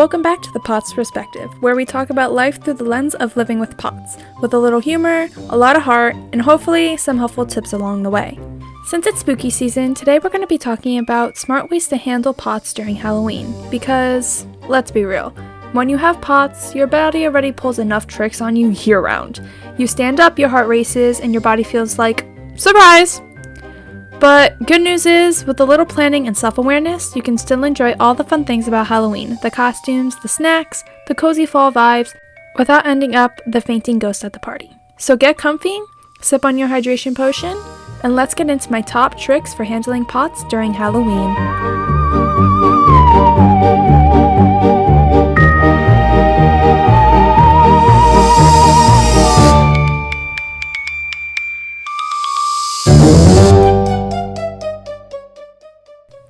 Welcome back to the POTS Perspective, where we talk about life through the lens of living with POTS, with a little humor, a lot of heart, and hopefully some helpful tips along the way. Since it's spooky season, today we're going to be talking about smart ways to handle POTS during Halloween, because, let's be real, when you have POTS, your body already pulls enough tricks on you year-round. You stand up, your heart races, and your body feels like, surprise! But good news is, with a little planning and self-awareness, you can still enjoy all the fun things about Halloween, the costumes, the snacks, the cozy fall vibes, without ending up the fainting ghost at the party. So get comfy, sip on your hydration potion, and let's get into my top tricks for handling POTS during Halloween.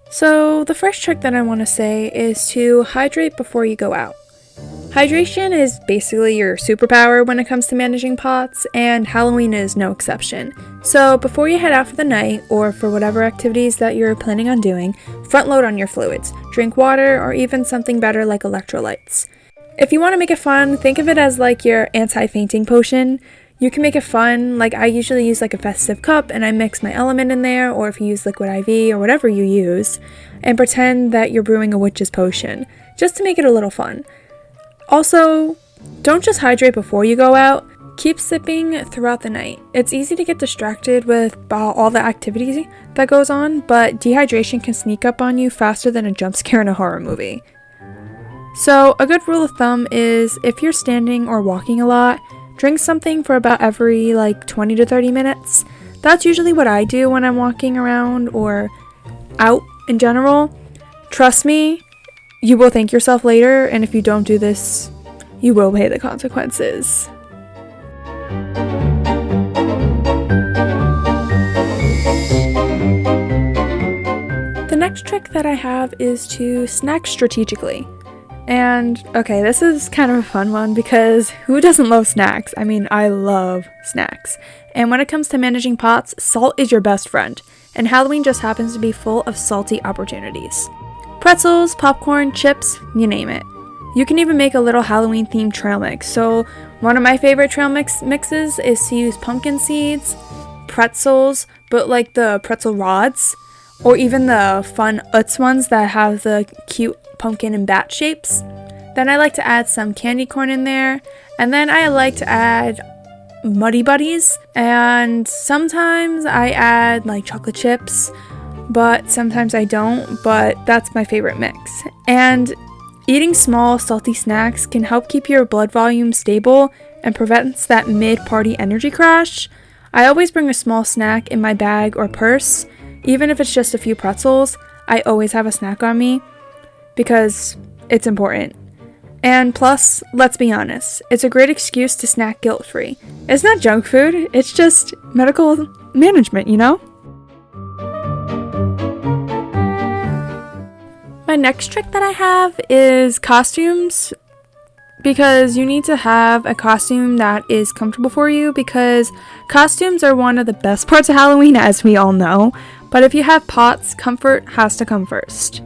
So the first trick that I want to say is to hydrate before you go out. Hydration is basically your superpower when it comes to managing POTS, and Halloween is no exception. So before you head out for the night, or for whatever activities that you're planning on doing, front load on your fluids. Drink water, or even something better like electrolytes. If you want to make it fun, think of it as like your anti-fainting potion. You can make it fun, like I usually use like a festive cup and I mix my element in there, or if you use liquid IV or whatever you use, and pretend that you're brewing a witch's potion, just to make it a little fun. Also, don't just hydrate before you go out, keep sipping throughout the night. It's easy to get distracted with all the activity that goes on, but dehydration can sneak up on you faster than a jump scare in a horror movie. So a good rule of thumb is if you're standing or walking a lot, drink something for about every 20 to 30 minutes. That's usually what I do when I'm walking around or out in general. Trust me, you will thank yourself later, and if you don't do this, you will pay the consequences. The next trick that I have is to snack strategically. And, okay, this is kind of a fun one because who doesn't love snacks? I mean, I love snacks. And when it comes to managing POTS, salt is your best friend. And Halloween just happens to be full of salty opportunities. Pretzels, popcorn, chips, you name it. You can even make a little Halloween-themed trail mix. So, one of my favorite trail mixes is to use pumpkin seeds, pretzels, but like the pretzel rods, or even the fun Utz ones that have the cute pumpkin and bat shapes. Then I like to add some candy corn in there, and then I like to add Muddy Buddies, and sometimes I add chocolate chips, but sometimes I don't, but that's my favorite mix. And eating small salty snacks can help keep your blood volume stable and prevents that mid-party energy crash. I always bring a small snack in my bag or purse. Even if it's just a few pretzels, I always have a snack on me because it's important. And plus, let's be honest, it's a great excuse to snack guilt-free. It's not junk food, it's just medical management, you know? My next trick that I have is costumes, because you need to have a costume that is comfortable for you, because costumes are one of the best parts of Halloween, as we all know. But if you have POTS, comfort has to come first.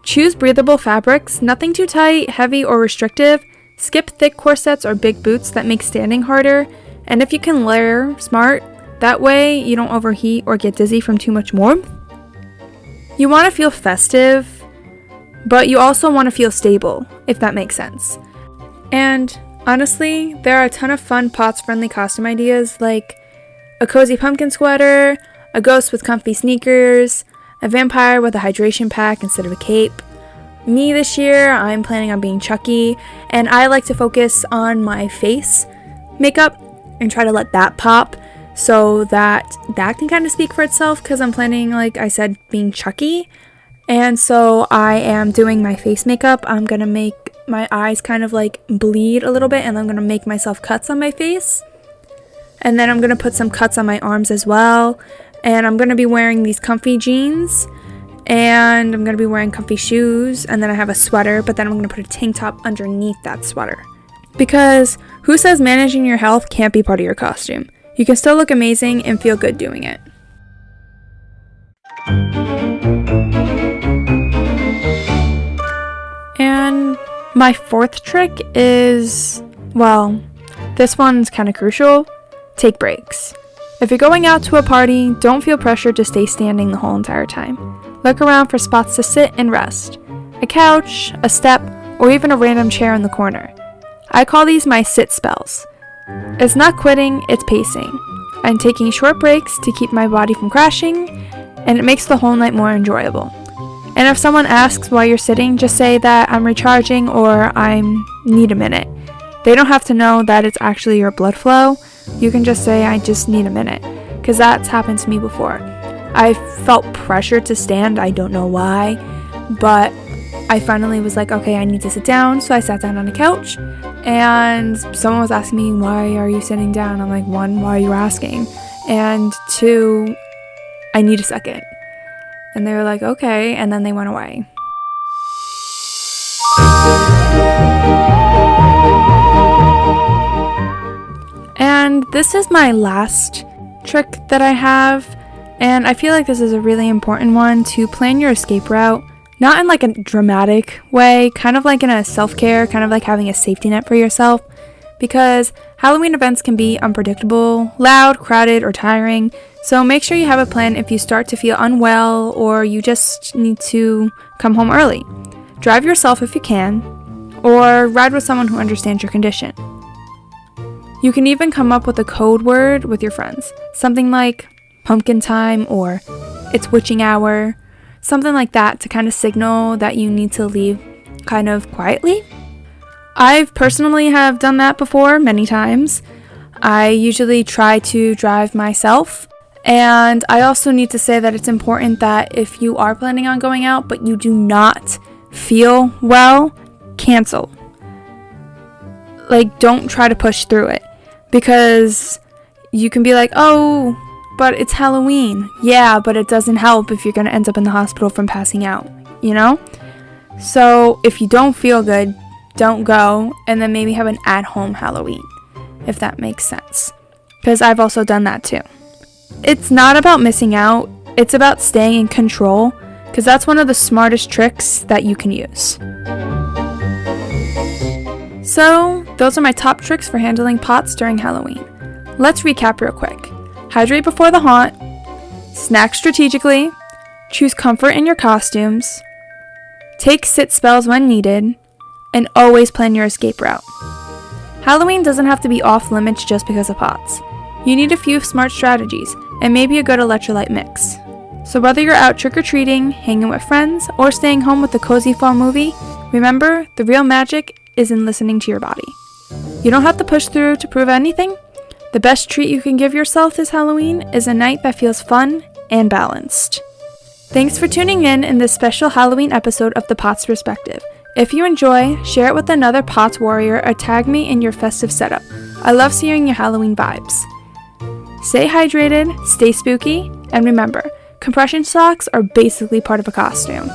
Choose breathable fabrics, nothing too tight, heavy, or restrictive. Skip thick corsets or big boots that make standing harder. And if you can layer, smart. That way you don't overheat or get dizzy from too much warmth. You want to feel festive, but you also want to feel stable, if that makes sense. And honestly, there are a ton of fun POTS-friendly costume ideas, like a cozy pumpkin sweater, a ghost with comfy sneakers, a vampire with a hydration pack instead of a cape. Me this year, I'm planning on being Chucky, and I like to focus on my face makeup and try to let that pop so that can kind of speak for itself, because I'm planning, like I said, being Chucky. And so I am doing my face makeup. I'm going to make my eyes kind of bleed a little bit, and I'm going to make myself cuts on my face. And then I'm going to put some cuts on my arms as well. And I'm going to be wearing these comfy jeans, and I'm going to be wearing comfy shoes, and then I have a sweater, but then I'm going to put a tank top underneath that sweater. Because who says managing your health can't be part of your costume? You can still look amazing and feel good doing it. And My fourth trick is, well, this one's kind of crucial. Take breaks. If you're going out to a party, don't feel pressured to stay standing the whole entire time. Look around for spots to sit and rest. A couch, a step, or even a random chair in the corner. I call these my sit spells. It's not quitting, it's pacing. I'm taking short breaks to keep my body from crashing, and it makes the whole night more enjoyable. And if someone asks why you're sitting, just say that I'm recharging or I need a minute. They don't have to know that it's actually your blood flow. You can just say I just need a minute, because that's happened to me before. I felt pressured to stand, I don't know why, but I finally was like, okay, I need to sit down, so I sat down on a couch, and someone was asking me, why are you sitting down? I'm like, 1, why are you asking? And 2, I need a second. And they were like, okay, and then they went away. And this is my last trick that I have, and I feel like this is a really important one, to plan your escape route. Not in like a dramatic way, kind of like in a self-care, kind of like having a safety net for yourself, because Halloween events can be unpredictable, loud, crowded, or tiring, so make sure you have a plan if you start to feel unwell or you just need to come home early. Drive yourself if you can, or ride with someone who understands your condition. You can even come up with a code word with your friends, something like pumpkin time or it's witching hour, something like that to kind of signal that you need to leave kind of quietly. I've personally have done that before many times. I usually try to drive myself, and I also need to say that it's important that if you are planning on going out but you do not feel well, cancel. Like, don't try to push through it, because you can be like, oh, but it's Halloween. Yeah, but it doesn't help if you're going to end up in the hospital from passing out, you know? So if you don't feel good, don't go, and then maybe have an at-home Halloween, if that makes sense. Because I've also done that too. It's not about missing out, it's about staying in control, because that's one of the smartest tricks that you can use. So, those are my top tricks for handling POTS during Halloween. Let's recap real quick. Hydrate before the haunt, snack strategically, choose comfort in your costumes, take sit spells when needed, and always plan your escape route. Halloween doesn't have to be off limits just because of POTS. You need a few smart strategies, and maybe a good electrolyte mix. So whether you're out trick-or-treating, hanging with friends, or staying home with a cozy fall movie, remember, the real magic is in listening to your body. You don't have to push through to prove anything. The best treat you can give yourself this Halloween is a night that feels fun and balanced. Thanks for tuning in this special Halloween episode of the POTSpective. If you enjoy, share it with another POTS warrior or tag me in your festive setup. I love seeing your Halloween vibes. Stay hydrated, stay spooky, and remember, compression socks are basically part of a costume.